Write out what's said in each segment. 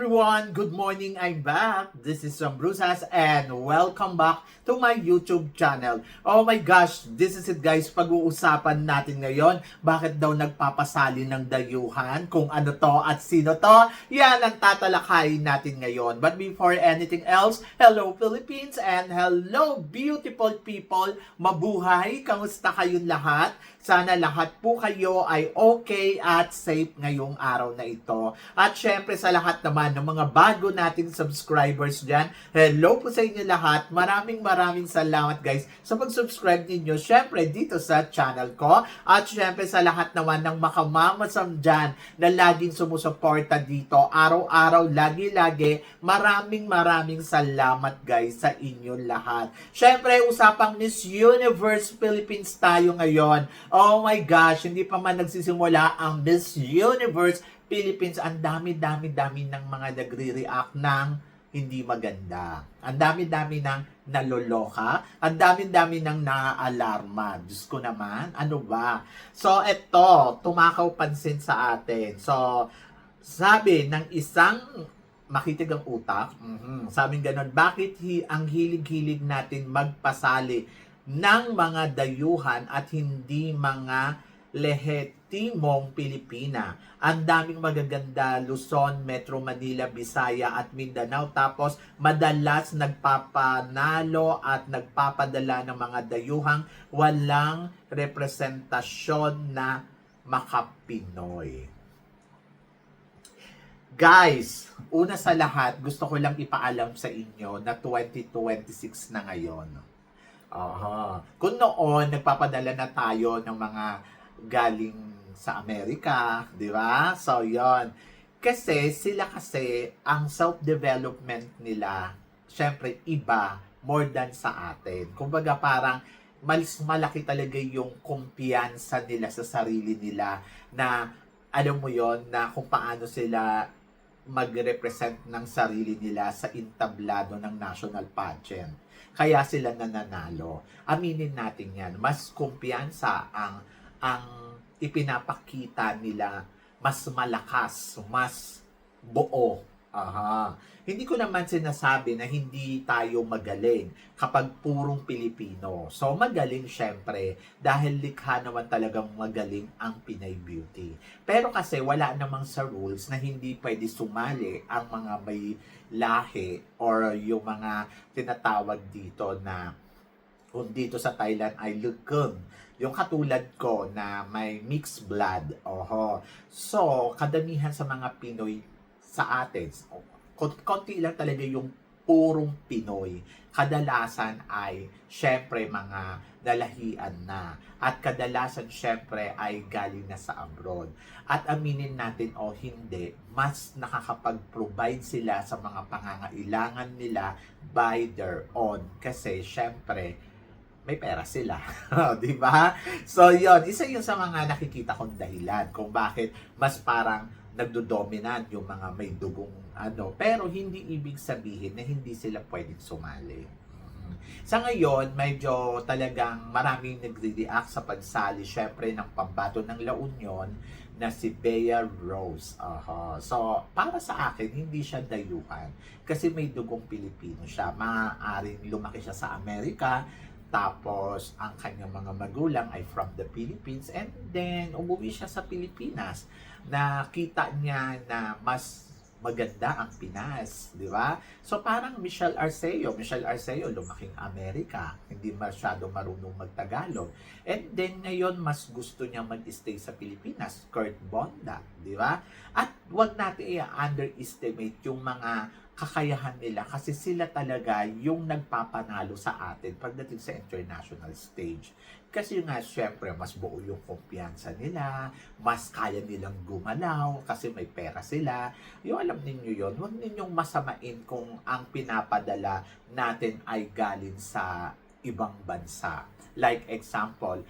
everyone! Good morning! I'm back! This is Brusas and welcome back to my YouTube channel. Oh my gosh! This is it guys! Pag-uusapan natin ngayon, bakit daw nagpapasali ng dayuhan? Kung ano to at sino to? Yan ang tatalakayin natin ngayon. But before anything else, hello Philippines and hello beautiful people! Mabuhay! Kamusta kayong lahat? Sana lahat po kayo ay okay at safe ngayong araw na ito. At syempre sa lahat naman ng mga bago nating subscribers dyan, hello po sa inyo lahat. Maraming salamat guys sa pag-subscribe ninyo syempre dito sa channel ko. At syempre sa lahat naman ng makamamasam dyan na laging sumusuporta dito araw-araw, lagi-lagi. Maraming salamat guys sa inyo lahat. Syempre usapang Miss Universe Philippines tayo ngayon. Oh my gosh, hindi pa man nagsisimula ang Miss Universe Philippines. Ang dami ng mga nagre-react ng hindi maganda. Ang dami ng naloloka. Ang dami ng naaalarma. Diyos ko naman, ano ba? So, eto, tumakaw pansin sa atin. So, sabi ng isang makitig ang utak, sabing ganon, bakit ang hilig-hilig natin magpasali ng mga dayuhan at hindi mga lehetimong Pilipina. Ang daming magaganda, Luzon, Metro Manila, Visaya at Mindanao. Tapos madalas nagpapanalo at nagpapadala ng mga dayuhang walang representasyon na makapinoy. Guys, una sa lahat, gusto ko lang ipaalam sa inyo na 2026 na ngayon. Kung noon, nagpapadala na tayo ng mga galing sa Amerika, di ba? So, yon. Kasi, ang self-development nila, syempre, iba, more than sa atin. Kumbaga, parang, malaki talaga yung kumpiyansa nila sa sarili nila na, alam mo yon na kung paano sila mag-represent ng sarili nila sa entablado ng national pageant. Kaya sila nananalo. Aminin natin yan. Mas kumpiyansa ang ipinapakita nila, mas malakas, mas buo. Hindi ko naman sinasabi na hindi tayo magaling kapag purong Pilipino. So magaling syempre dahil likha naman talagang magaling ang Pinay Beauty. Pero kasi wala namang sa rules na hindi pwede sumali ang mga may lahi or yung mga tinatawag dito na kung dito sa Thailand ay lukeng. Yung katulad ko na may mixed blood. So, kadamihan sa mga Pinoy sa atin, konti lang talaga yung purong Pinoy. Kadalasan ay syempre mga dalahian na. At kadalasan syempre ay galing na sa abroad. At aminin natin o hindi, mas nakakapag-provide sila sa mga pangangailangan nila by their own. Kasi syempre, may pera sila. Di ba? So, yon isa yun sa mga nakikita kong dahilan kung bakit mas parang nagdodominant yung mga may dugong pero hindi ibig sabihin na hindi sila pwedeng sumali. Sa ngayon, medyo talagang maraming nagre-react sa pagsali syempre ng pambato ng La Union na si Bea Rose. So, para sa akin, hindi siya dayuhan kasi may dugong Pilipino siya. Maaaring lumaki siya sa Amerika, tapos ang kanyang mga magulang ay from the Philippines and then umuwi siya sa Pilipinas. Nakita niya na mas maganda ang Pinas, di ba? So parang Michelle Arceo lumaking Amerika, hindi masyado marunong magtagalog. And then ngayon mas gusto niya mag-stay sa Pilipinas, Kurt Bonda, di ba? At wag natin i-underestimate yung mga kakayahan nila kasi sila talaga yung nagpapanalo sa atin pagdating sa international stage. Kasi nga, syempre, mas buo yung kumpiyansa nila, mas kaya nilang gumalaw kasi may pera sila. Yung alam ninyo yon, huwag ninyong masamain kung ang pinapadala natin ay galing sa ibang bansa. Like example,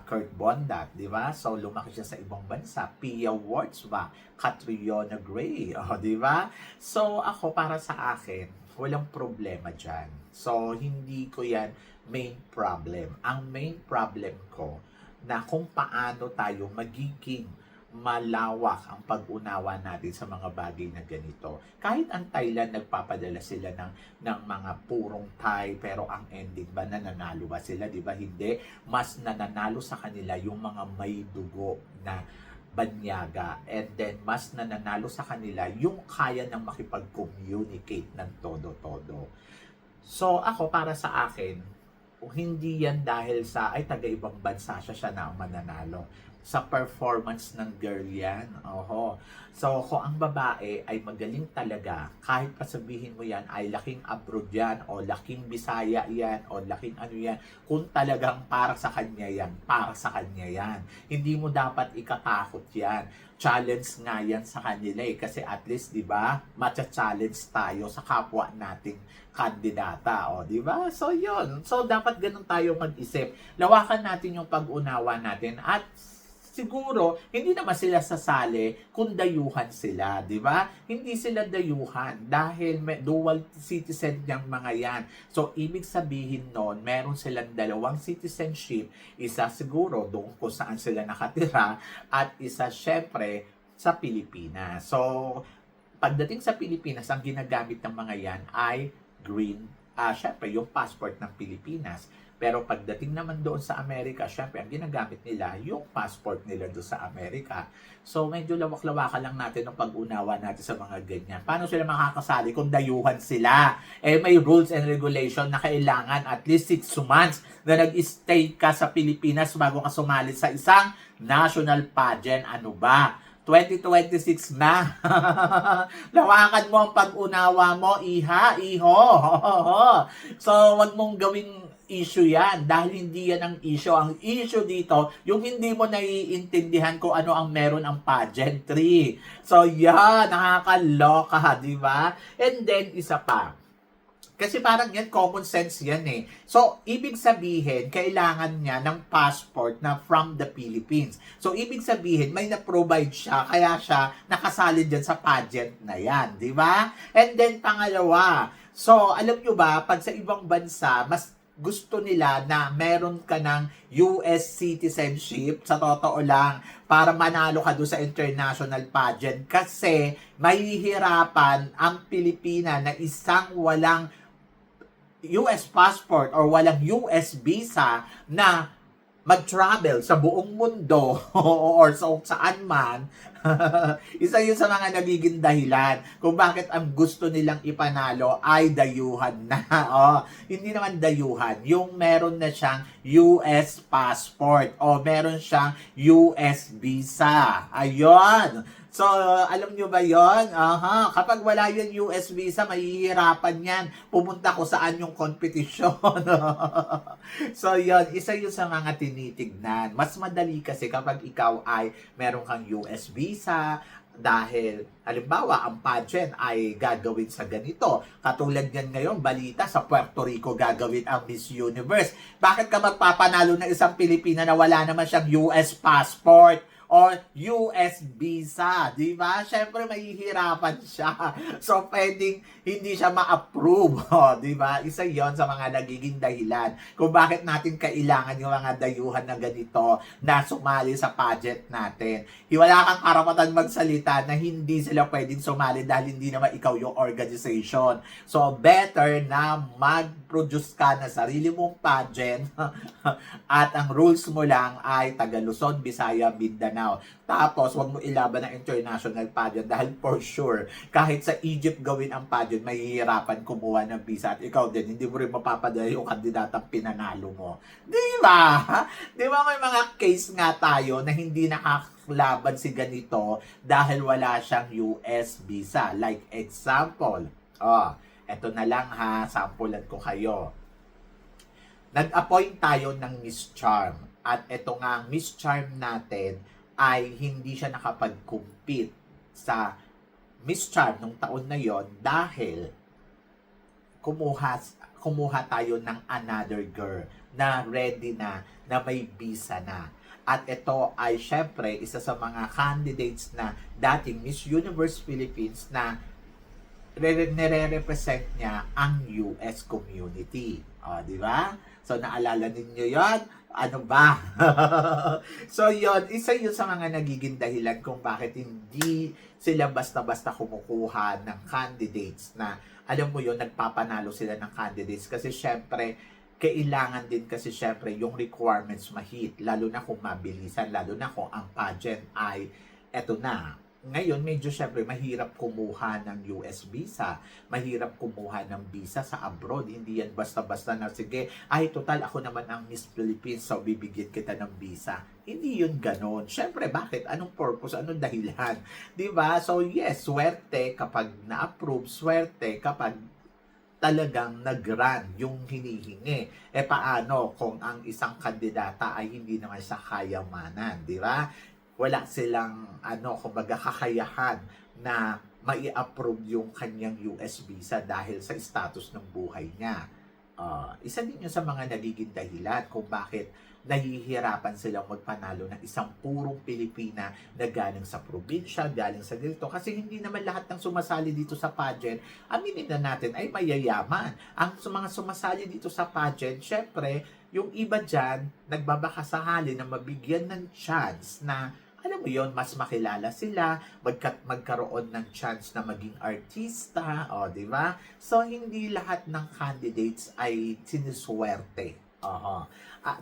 Kurt Bonda, di ba? So, lumaki siya sa ibang bansa. Pia Wurtzbach, Catriona Gray, di ba? So, ako, para sa akin, walang problema dyan. So, hindi ko yan main problem. Ang main problem ko, na kung paano tayo magiging malawak ang pag-unawa natin sa mga bagay na ganito. Kahit ang Thailand, nagpapadala sila ng mga purong Thai, pero ang ending ba, nananalo ba sila? Di ba? Hindi. Mas nananalo sa kanila yung mga may dugo na banyaga, and then mas nananalo sa kanila yung kaya ng makipag-communicate ng todo-todo. So ako, para sa akin, hindi yan dahil sa ay taga-ibang bansa siya na ang mananalo. Sa performance ng girl yan. Oho. So, kung ang babae ay magaling talaga, kahit pa sabihin mo yan ay laking abroad yan, o laking Bisaya yan, o laking ano yan, kung talagang para sa kanya yan, para sa kanya yan. Hindi mo dapat ikatakot yan. Challenge nga yan sa kanila eh. Kasi at least, di ba, matcha-challenge tayo sa kapwa nating kandidata, o di ba? So, yun. So, dapat ganun tayo mag-isip. Lawakan natin yung pag-unawa natin, at siguro, hindi naman sila sasali kung dayuhan sila, di ba? Hindi sila dayuhan dahil may dual citizen yung mga yan. So, ibig sabihin nun, meron silang dalawang citizenship. Isa siguro doon kung saan sila nakatira, at isa syempre sa Pilipinas. So, pagdating sa Pilipinas, ang ginagamit ng mga yan ay green, syempre yung passport ng Pilipinas. Pero pagdating naman doon sa Amerika, syempre, ang ginagamit nila, yung passport nila doon sa Amerika. So, medyo lawak-lawakan lang natin ang pag-unawa natin sa mga ganyan. Paano sila makakasali kung dayuhan sila? Eh, may rules and regulation na kailangan at least 6 months na nag-stay ka sa Pilipinas bago ka sumali sa isang national pageant. Ano ba? 2026 na. Lawakan mo ang pag-unawa mo, iho. So, wag mong gawing issue yan, dahil hindi yan ang issue. Ang issue dito, yung hindi mo naiintindihan kung ano ang meron ang pageantry. So, yan, nakakaloka, di ba? And then, isa pa. Kasi parang yan, common sense yan eh. So, ibig sabihin, kailangan niya ng passport na from the Philippines. So, ibig sabihin, may na-provide siya, kaya siya nakasali dyan sa pageant na yan, di ba? And then, pangalawa, so, alam nyo ba, pag sa ibang bansa, mas gusto nila na meron ka ng US citizenship, sa totoo lang, para manalo ka doon sa international pageant. Kasi mahihirapan ang Pilipina na isang walang US passport or walang US visa na mag-travel sa buong mundo or saan man. Isa yun sa mga nagiging dahilan kung bakit ang gusto nilang ipanalo ay dayuhan na. Hindi naman dayuhan, yung meron na siyang US passport o meron siyang US visa. Ayun. So, alam nyo ba yon? Kapag wala yung US visa, mahihirapan yan. Pumunta ko saan yung competition. So, yon, isa yun sa mga tinitignan. Mas madali kasi kapag ikaw ay meron kang US visa, dahil, halimbawa, ang pageant ay gagawin sa ganito. Katulad yan ngayon, balita sa Puerto Rico gagawin ang Miss Universe. Bakit ka magpapanalo ng isang Pilipina na wala naman siyang US passport or US visa, di ba? Syempre, mahihirapan siya. So, pwedeng hindi siya ma-approve, di ba? Isa yon sa mga nagiging dahilan kung bakit natin kailangan yung mga dayuhan na ganito na sumali sa pageant natin. Wala kang karapatan magsalita na hindi sila pwedeng sumali dahil hindi naman ikaw yung organization. So, better na mag-produce ka na sarili mong pageant at ang rules mo lang ay taga Luzon, Visaya, Mindanao. Tapos, wag mo ilaban ng international pageant dahil for sure, kahit sa Egypt gawin ang pageant, mahihirapan kumuha ng visa at ikaw din, hindi mo rin mapapadala yung kandidatang pinanalo mo. Di ba? Di ba may mga case nga tayo na hindi nakakalaban si ganito dahil wala siyang US visa. Like example, eto na lang ha, sampulan ko kayo. Nag-appoint tayo ng Miss Charm. At eto nga, Miss Charm natin ay hindi siya nakapag-compete sa Miss Charm nung taon na yon dahil kumuha tayo ng another girl na ready na may visa na. At ito ay syempre isa sa mga candidates na dating Miss Universe Philippines na nire-represent niya ang US community. Di ba? So, naalala ninyo yon? Ano ba? So yon, isa yun sa mga nagiging dahilan kung bakit hindi sila basta-basta kumukuha ng candidates na, alam mo yon, nagpapanalo sila ng candidates kasi syempre kailangan din kasi syempre yung requirements mahit, lalo na kung mabilisan, lalo na kung ang pageant ay eto na. Ngayon, medyo syempre mahirap kumuha ng US visa, mahirap kumuha ng visa sa abroad. Hindi yan basta-basta na, sige, ay total ako naman ang Miss Philippines, so bibigyan kita ng visa. Hindi yun ganon. Syempre, bakit? Anong purpose? Anong dahilan? 'Di ba? So yes, swerte kapag na-approve, swerte kapag talagang nag-run yung hinihingi. E paano kung ang isang kandidata ay hindi naman siya kayamanan, di ba? Wala silang kumbaga kakayahan na mai-approve yung kanyang US visa dahil sa status ng buhay niya. Isa din yun sa mga nagiging dahilan kung bakit nahihirapan silang magpanalo ng isang purong Pilipina na galing sa probinsya, galing sa ganito. Kasi hindi naman lahat ng sumasali dito sa pageant, aminin na natin, ay mayayaman. Ang mga sumasali dito sa pageant, syempre, yung iba dyan, nagbabakasakali na mabigyan ng chance na, alam mo yon, mas makilala sila, magkaroon ng chance na maging artista, di ba? So, hindi lahat ng candidates ay siniswerte.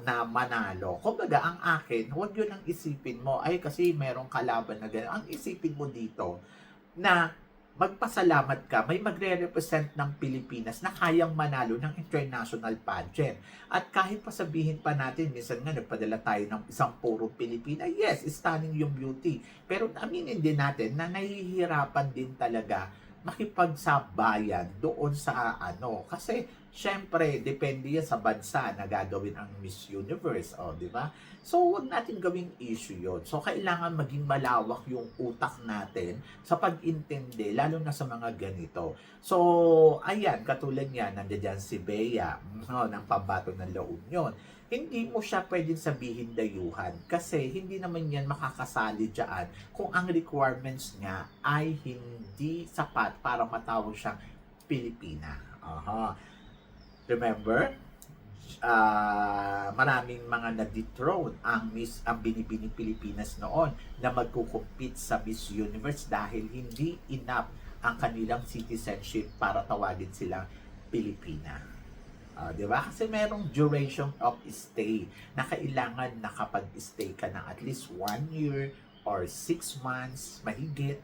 Na manalo. Kumbaga, ang akin, huwag yun ang isipin mo, ay kasi merong kalaban na gano'n. Ang isipin mo dito, na magpasalamat ka, may magre-represent ng Pilipinas na kayang manalo ng international pageant. At kahit pa sabihin pa natin, minsan nga nagpadala tayo ng isang purong Pilipina, yes, stunning yung beauty. Pero aminin din natin na nahihirapan din talaga makipagsabayan doon sa kasi syempre depende yan sa bansa na gagawin ang Miss Universe, di ba? So huwag natin gawing issue yon. So kailangan maging malawak yung utak natin sa pag-intindi lalo na sa mga ganito. So ayan, katulad niyan, nandiyan si Bea ng Pambato ng La Union. Hindi mo siya pwedeng sabihin dayuhan kasi hindi naman yan makakasali dyan kung ang requirements niya ay hindi sapat para matawag siyang Pilipina. Remember? Maraming mga na-dethrone ang Binibining Pilipinas noon na magkukumpit sa Miss Universe dahil hindi enough ang kanilang citizenship para tawagin silang Pilipina. Di ba? Kasi merong duration of stay na kailangan nakapag-stay ka ng at least 1 year or 6 months, mahigit,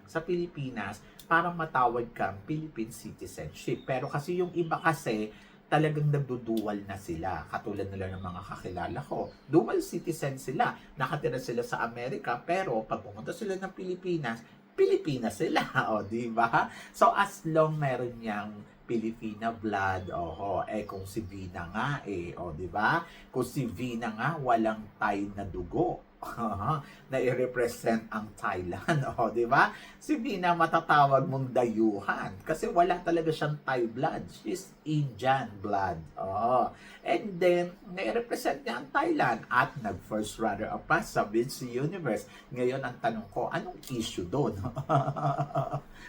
sa Pilipinas para matawag kang Philippine citizenship. Pero kasi yung iba kasi, talagang nagdudual na sila. Katulad nila ng mga kakilala ko. Dual citizen sila. Nakatira sila sa Amerika, pero pag pumunta sila ng Pilipinas, Pilipinas sila. Di ba? So, as long meron niyang Filipina blood, kung si Vina nga di ba? Kung si Vina nga walang Thai na dugo, na i-represent ang Thailand, di ba? Si Vina matatawag mong dayuhan kasi wala talaga siyang Thai blood, she's Indian blood. And then na-represent niya ang Thailand at nag-first runner-up pa sa Miss Universe. Ngayon ang tanong ko, anong issue doon?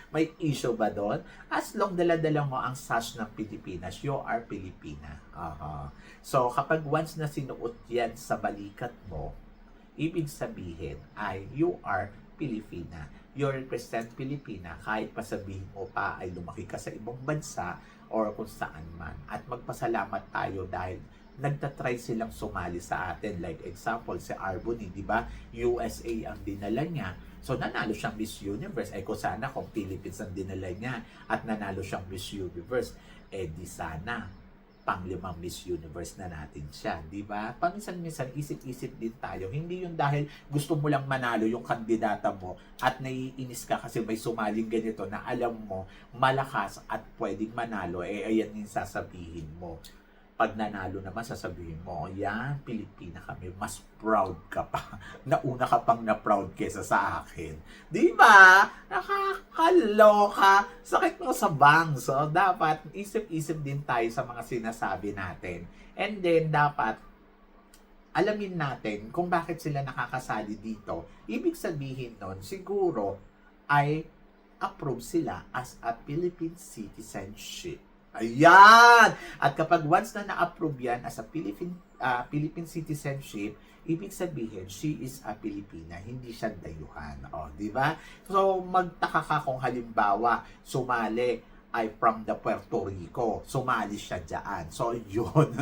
May issue ba doon? As long dala-dala mo ang sash ng Pilipinas, you are Pilipina. So, kapag once na sinuot yan sa balikat mo, ibig sabihin ay you are Pilipina. You represent Pilipina kahit pa sabihin mo pa ay lumaki ka sa ibang bansa or kung saan man. At magpasalamat tayo dahil nagtatry silang sumali sa atin. Like example, si Arboni, di ba? USA ang dinala niya. So, nanalo siyang Miss Universe. Kung sana kung Philippines ang dinala niya at nanalo siyang Miss Universe, di sana pang-5 Miss Universe na natin siya, di ba? Paminsan-minsan, isip-isip din tayo. Hindi yun dahil gusto mo lang manalo yung kandidata mo at naiinis ka kasi may sumaling ganito na alam mo malakas at pwedeng manalo, ayan yung sasabihin mo. Pag nanalo naman, sasabihin mo, yan, Pilipina kami, mas proud ka pa. Nauna ka pang na-proud kesa sa akin. Di ba? Nakakaloka. Sakit mo sa bang. So, dapat isip-isip din tayo sa mga sinasabi natin. And then, dapat alamin natin kung bakit sila nakakasali dito. Ibig sabihin nun, siguro ay approve sila as a Philippine citizenship. Ayan! At kapag once na na-approve yan as a Philippine citizenship, ibig sabihin, she is a Pilipina, hindi siya dayuhan. O, di ba? So, magtaka ka kung halimbawa, sumali ay from the Puerto Rico. Sumali siya dyan. So, yun.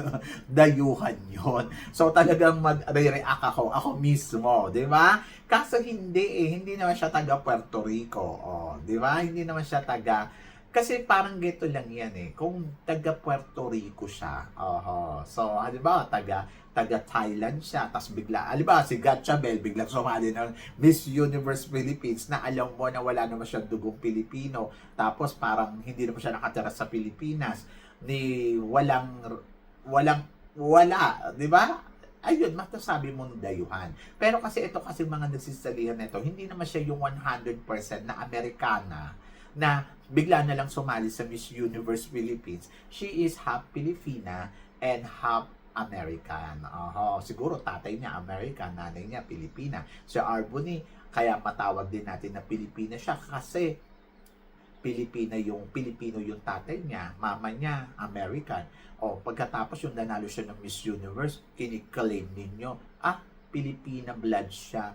Dayuhan yun. So, talagang mag-react ako mismo. Di ba? Kaso hindi eh. Hindi naman siya taga Puerto Rico. O, di ba? Hindi naman siya taga. Kasi parang gito lang yan eh. Kung taga Puerto Rico siya, so, halimbawa, taga Thailand siya, tapos bigla, halimbawa, si Gatchabel, biglang sumali ng Miss Universe Philippines na alam mo na wala naman siyang dugong Pilipino, tapos parang hindi naman siya nakatira sa Pilipinas, wala, di ba? Ayun, matasabi mo ng dayuhan. Pero kasi ito kasi mga nagsisalihan nito, hindi naman siya yung 100% na Amerikana na bigla na lang sumali sa Miss Universe Philippines. She is half Filipina and half American. Siguro tatay niya American, nanay niya Pilipina. Si Arboni, kaya matawag din natin na Pilipina siya kasi Pilipino yung tatay niya, mama niya American. Pagkatapos yung nanalo siya ng Miss Universe, kiniklaim ninyo, Pilipina blood siya.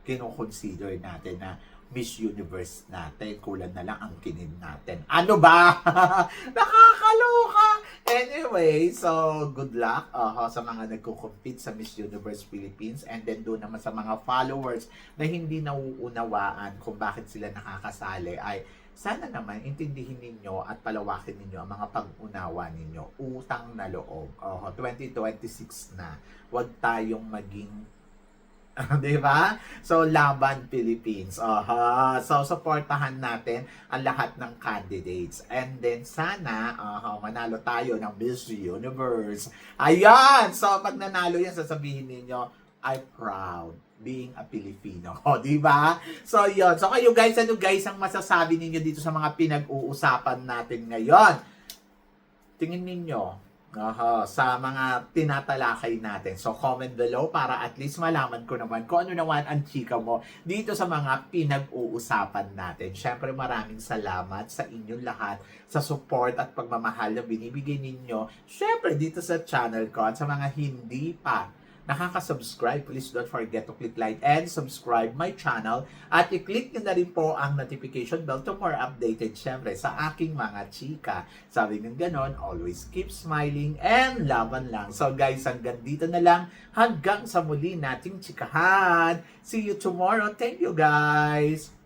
Kino-consider natin na Miss Universe natin. Kulang na lang ang kinin natin. Ano ba? Nakakaloka! Anyway, so good luck sa mga nagko-compete sa Miss Universe Philippines, and then doon naman sa mga followers na hindi nauunawaan kung bakit sila nakakasali, ay sana naman intindihin ninyo at palawakin ninyo ang mga pag-unawa ninyo. Utang na loob. 2026 na. Huwag tayong maging di ba? So, Laban Philippines. So, supportahan natin ang lahat ng candidates. And then, sana, manalo tayo ng Miss Universe. Ayan! So, pag nanalo yan, sasabihin ninyo, I'm proud being a Filipino. Di ba? So, yun. So, kayo guys, ano guys ang masasabi ninyo dito sa mga pinag-uusapan natin ngayon? Tingin ninyo, sa mga tinatalakay natin. So, comment below para at least malaman ko naman kung ano naman ang chika mo dito sa mga pinag-uusapan natin. Syempre, maraming salamat sa inyong lahat sa support at pagmamahal na binibigay ninyo. Syempre, dito sa channel ko at sa mga hindi pa nakaka-subscribe, please don't forget to click like and subscribe my channel at i-click nyo na rin po ang notification bell to more updated syempre sa aking mga chika. Sabi ng ganon, always keep smiling and laban lang. So guys, hanggang dito na lang, hanggang sa muli nating chikahan. See you tomorrow. Thank you guys!